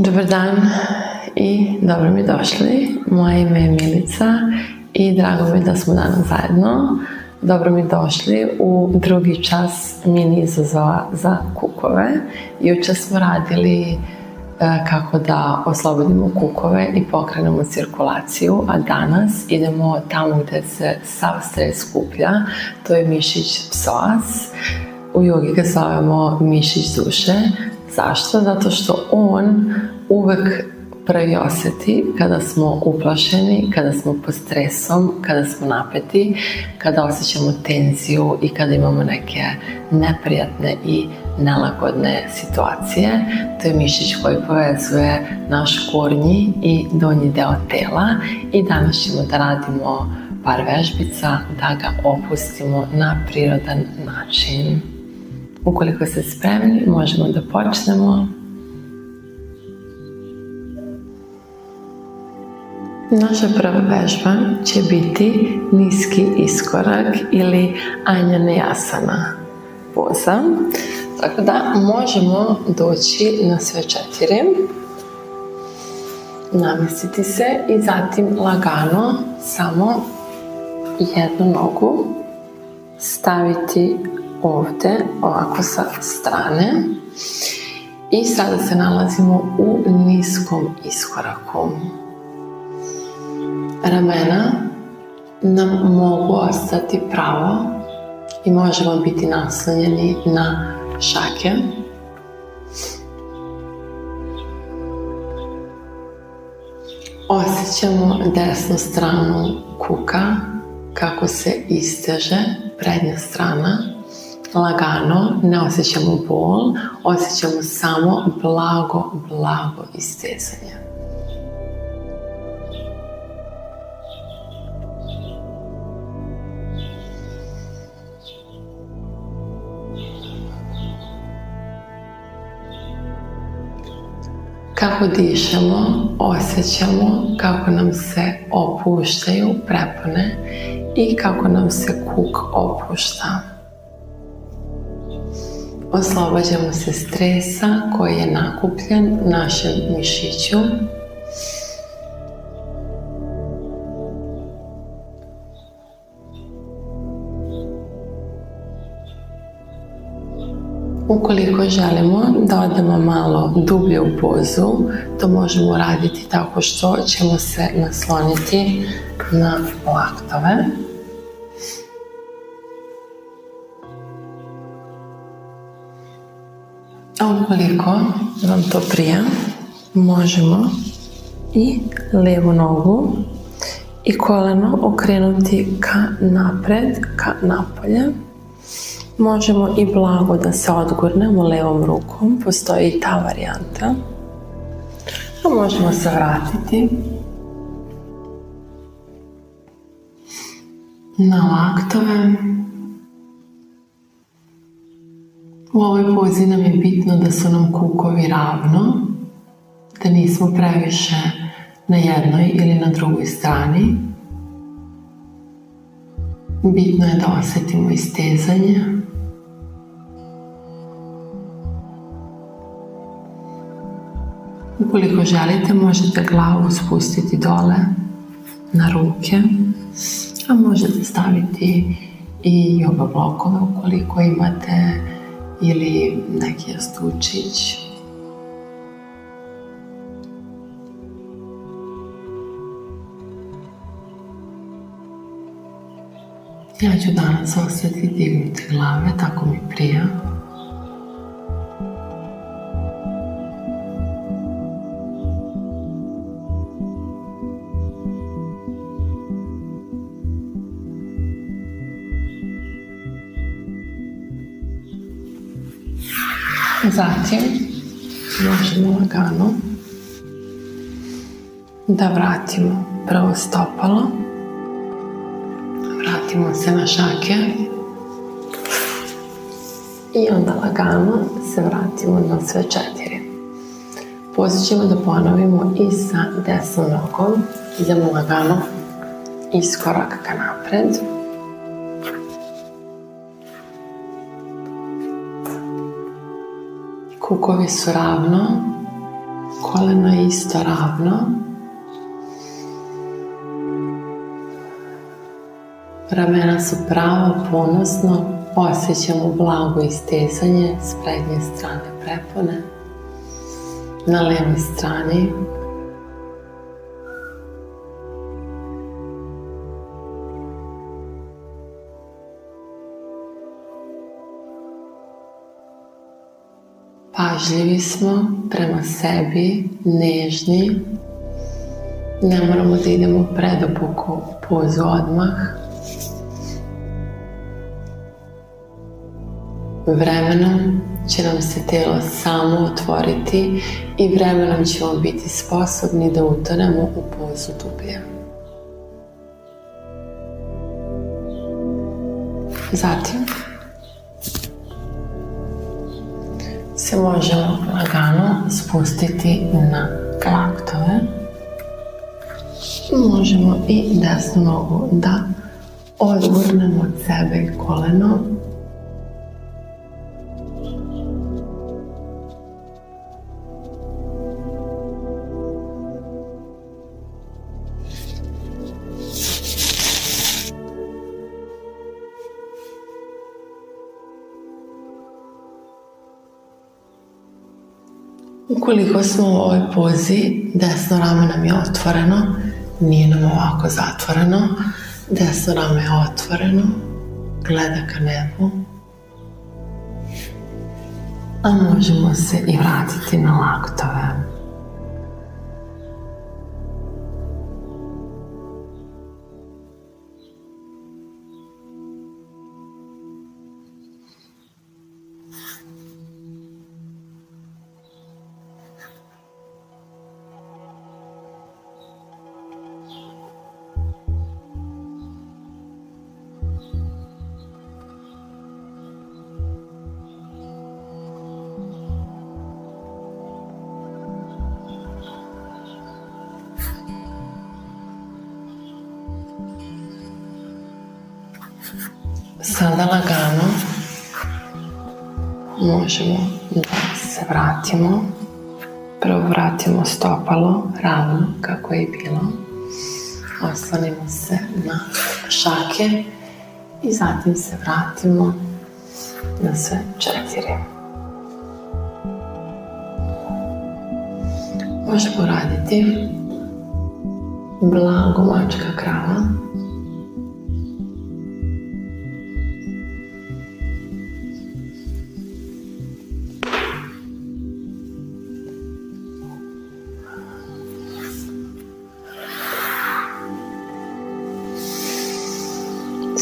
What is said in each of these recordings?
Dobar dan i dobro mi došli. Moje ime je Milica i drago mi je da smo danas zajedno. Dobro mi došli u drugi čas mini izazova za kukove. Jučer smo radili kako da oslobodimo kukove i pokrenemo cirkulaciju, a danas idemo tamo gdje se sav stres skuplja, to je mišić psoas. U jogi ga zovemo mišić duše. Zašto? Zato što on uvek prvi osjeti kada smo uplašeni, kada smo pod stresom, kada smo napeti, kada osjećamo tenziju i kada imamo neke neprijatne i nelagodne situacije. To je mišić koji povezuje naš gornji i donji deo tela i danas ćemo da radimo par vežbica da ga opustimo na prirodan način. Ukoliko ste spremni, možemo da počnemo. Naša prva vežba će biti niski iskorak ili anjaneyasana poza. Tako da možemo doći na sve 4, namestiti se i zatim lagano samo jednu nogu staviti ovdje, ovako sa strane. I sada se nalazimo u niskom iskoraku. Ramena nam mogu ostati pravo i možemo biti naslonjeni na šake. Osjećamo desnu stranu kuka kako se isteže prednja strana. Lagano, ne osjećamo bol, osjećamo samo blago istezanje. Kako dišemo, osjećamo kako nam se opuštaju prepone i kako nam se kuk opušta. Oslobađamo se stresa koji je nakupljen u našem mišiću. Ukoliko želimo da odemo malo dublje u pozu, to možemo raditi tako što ćemo se nasloniti na laktove. A ukoliko vam to prija, možemo i lijevu nogu i koleno okrenuti ka napred, ka napolje. Možemo i blago da se odgurnemo levom rukom, postoji i ta varijanta. A možemo se vratiti na laktove. U ovoj pozi nam je bitno da su nam kukovi ravno, da nismo previše na jednoj ili na drugoj strani. Bitno je da osjetimo istezanje. Ukoliko želite, možete glavu spustiti dole na ruke, a možete staviti i yoga blokove ukoliko imate ili neki jastučić. Ja ću danas ostati dignute glave, tako mi prija. Zatim možemo lagano da vratimo prvo stopalo, vratimo se na šake i onda lagano se vratimo na sve 4. Poslije ćemo da ponovimo i sa desnom nogom, idemo lagano iskorak ka napred. Kukovi su ravno, Koleno je isto ravno. Ramena su pravo, ponosno. Osjećamo blago istezanje s prednje strane prepone. Na levoj strani. Pažljivi smo prema sebi, nežni. Ne moramo da idemo preduboko u pozu odmah. Vremenom će nam se telo samo otvoriti i vremenom ćemo biti sposobni da utonemo u pozu dublje. Zatim se možemo lagano spustiti na laktove. Možemo i desnu nogu da odgurnemo od sebe koleno. Ukoliko smo u ovoj pozi, desno rame nam je otvoreno, nije nam ovako zatvoreno, desno rame je otvoreno, gleda ka nebu, a možemo se i vratiti na laktove. Sada lagano možemo da se vratimo. Prvo vratimo stopalo ravno kako je bilo. Oslonimo se na šake i zatim se vratimo na sve 4. Možemo raditi blago mačka krava.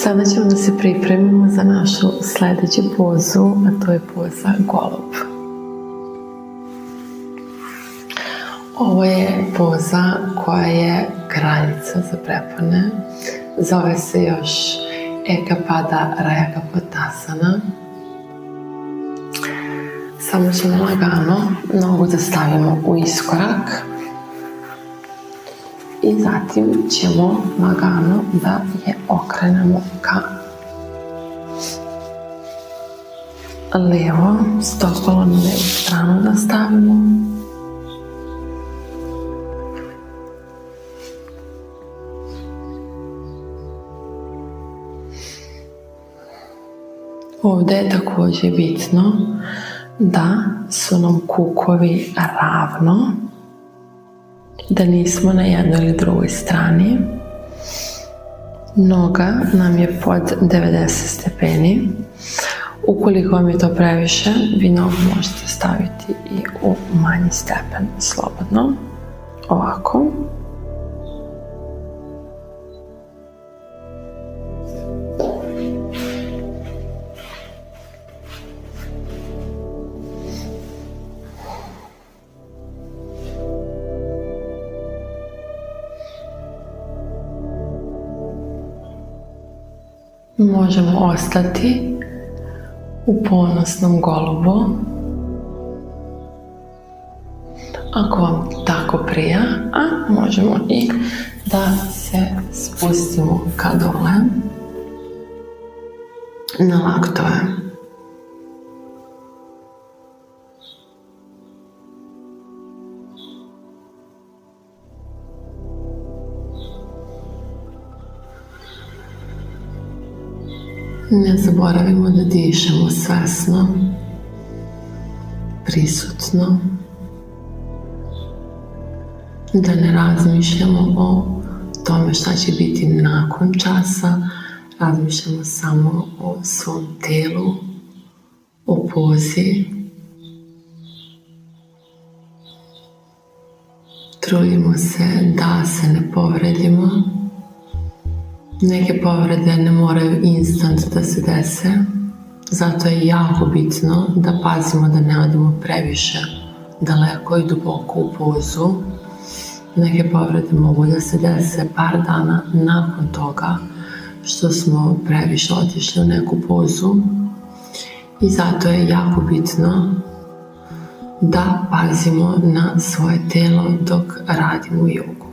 Sada ćemo da se pripremimo za našu sljedeću pozu, a to je poza golub. Ovo je poza koja je kraljica za prepone. Zove se još Ekapada Rajakapotasana. Samo ćemo lagano nogu da stavimo u iskorak. I zatim ćemo lagano da je okrenemo ka levo, stopalo na levu stranu da stavimo. Ovdje je također bitno da su nam kukovi ravno, da nismo na jednoj ili drugoj strani. Noga nam je pod 90 stepeni. Ukoliko vam je to previše, vi nogu možete staviti i u manji stepen, slobodno. Ovako. Možemo ostati u ponosnom golubu. Ako vam tako prija, a možemo i da se spustimo ka dole na laktove. Ne zaboravimo da dišemo svesno, prisutno, da ne razmišljamo o tome šta će biti nakon časa, razmišljamo samo o svom telu, o pozi. Trudimo se da se ne povredimo. Neke povrede ne moraju instant da se dese, zato je jako bitno da pazimo da ne odemo previše daleko i duboko u pozu. Neke povrede mogu da se dese par dana nakon toga što smo previše otišli u neku pozu i zato je jako bitno da pazimo na svoje telo dok radimo jogu.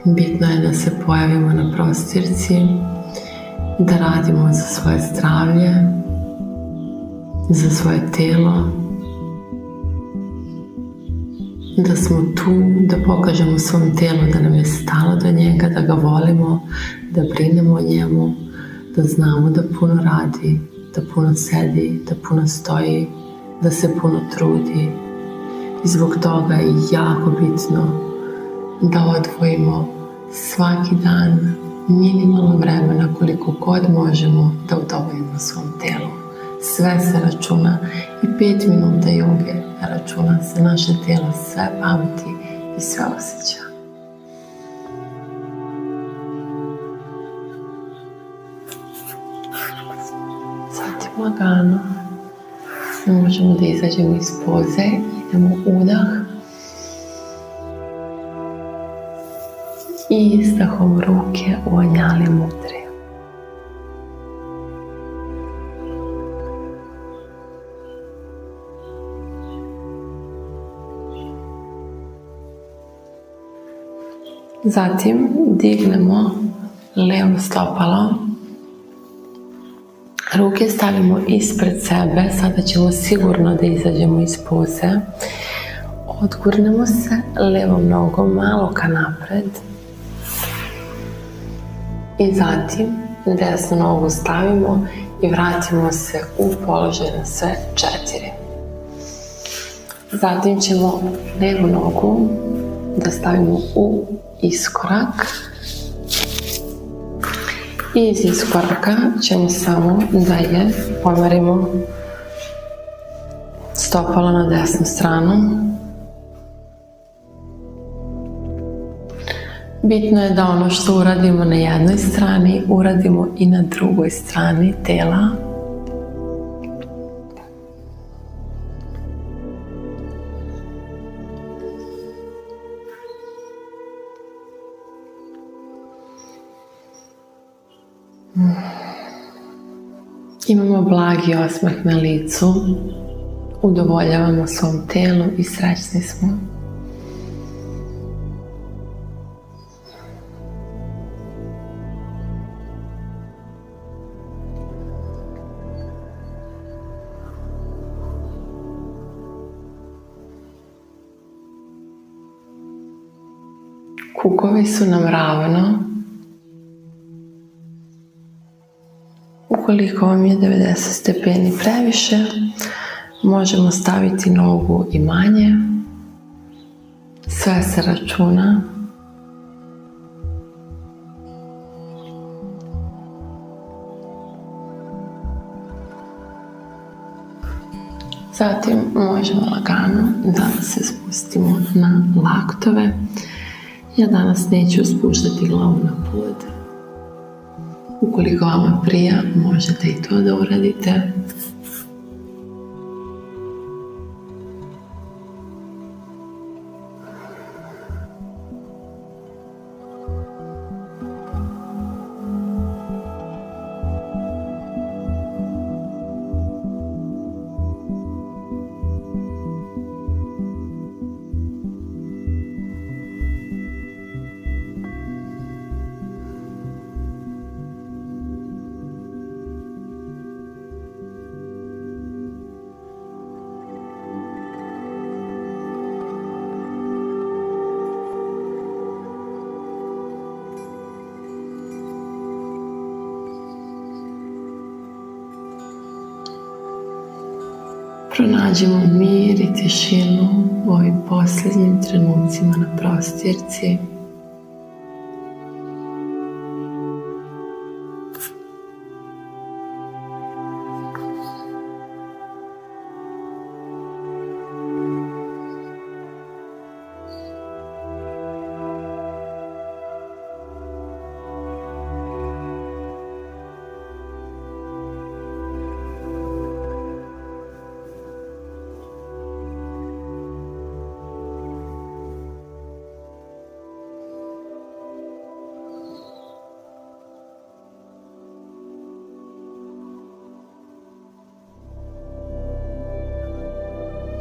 Bitno je da se pojavimo na prostirci, da radimo za svoje zdravlje, za svoje telo, da smo tu, da pokažemo svom telu da nam je stalo do njega, da ga volimo, da brinemo o njemu, da znamo da puno radi, da puno sedi, da puno stoji, da se puno trudi. I zbog toga je jako bitno da odvojimo svaki dan minimalno vremena koliko god možemo da udovoljimo svom telu. Sve se računa i 5 minuta joge računa se, naše telo sve pamti i sve osjeća. Zatim lagano možemo da izađemo iz poze, idemo udah i izdahom ruke u Anjali mudri. Zatim dignemo levo stopalo, ruke stavimo ispred sebe, sada ćemo sigurno da izađemo iz poze. Odgurnemo se levom nogom malo ka napred i zatim desnu nogu stavimo i vratimo se u položaj na sve 4. Zatim ćemo levu nogu da stavimo u iskorak i iz iskoraka ćemo samo da je pomerimo stopalo na desnu stranu. Bitno je da ono što uradimo na jednoj strani, uradimo i na drugoj strani tela. Imamo blagi osmeh na licu, udovoljavamo svom telu i srećni smo. Kukovi su nam ravno. Ukoliko vam je 90 stepeni previše, možemo staviti nogu i manje. Sve se računa. Zatim možemo lagano da se spustimo na laktove. Ja danas neću spuštati glavu na pod. Ukoliko vama prija, možete i to da uradite. Pronađimo mir i tišinu u ovim posljednjim trenucima na prostirci.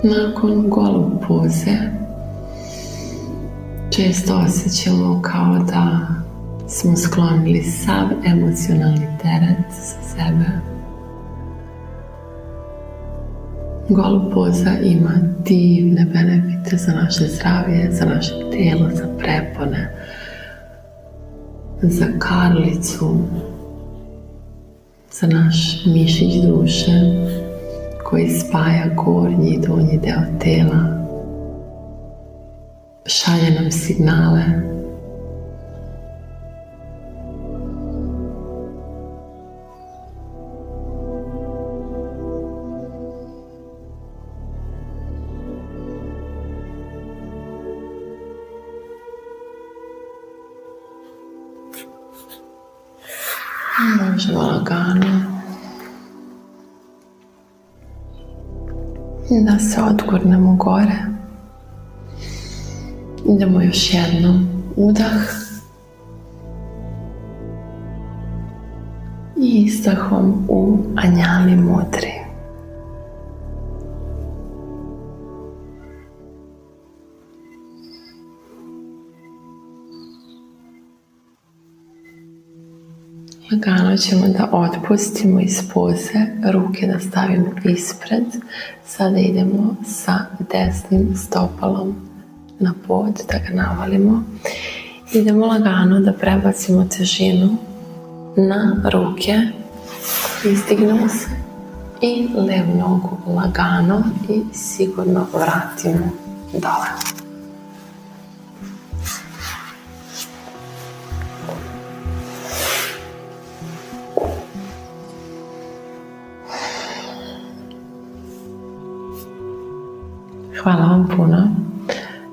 Nakon golub poze često osjećamo kao da smo sklonili sav emocionalni teret sa sebe. Golub poza ima divne benefite za naše zdravlje, za naše telo, za prepone, za karlicu, za naš mišić duše koji spaja gornji i donji deo tela, šalje nam signale. Možemo lagano da se odgurnemo gore. Idemo još jednom. Udah i izdahom u Anjali Mudri. Lagano ćemo da otpustimo iz poze, ruke da stavimo ispred. Sada idemo sa desnim stopalom na pod, da ga navalimo. Idemo lagano da prebacimo težinu na ruke, izdignemo se i levu nogu lagano i sigurno vratimo dole. Hvala vam puno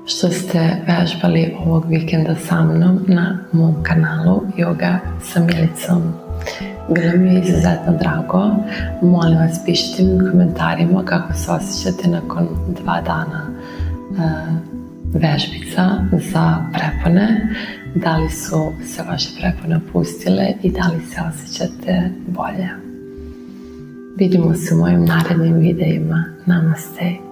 što ste vežbali ovog vikenda sa mnom na mom kanalu Yoga sa Milicom. Bilo mi je izuzetno drago. Molim vas, pišite mi u komentarima kako se osjećate nakon 2 dana vežbica za prepone. Da li su se vaše prepone opustile i da li se osjećate bolje. Vidimo se u mojim narednim videima. Namaste.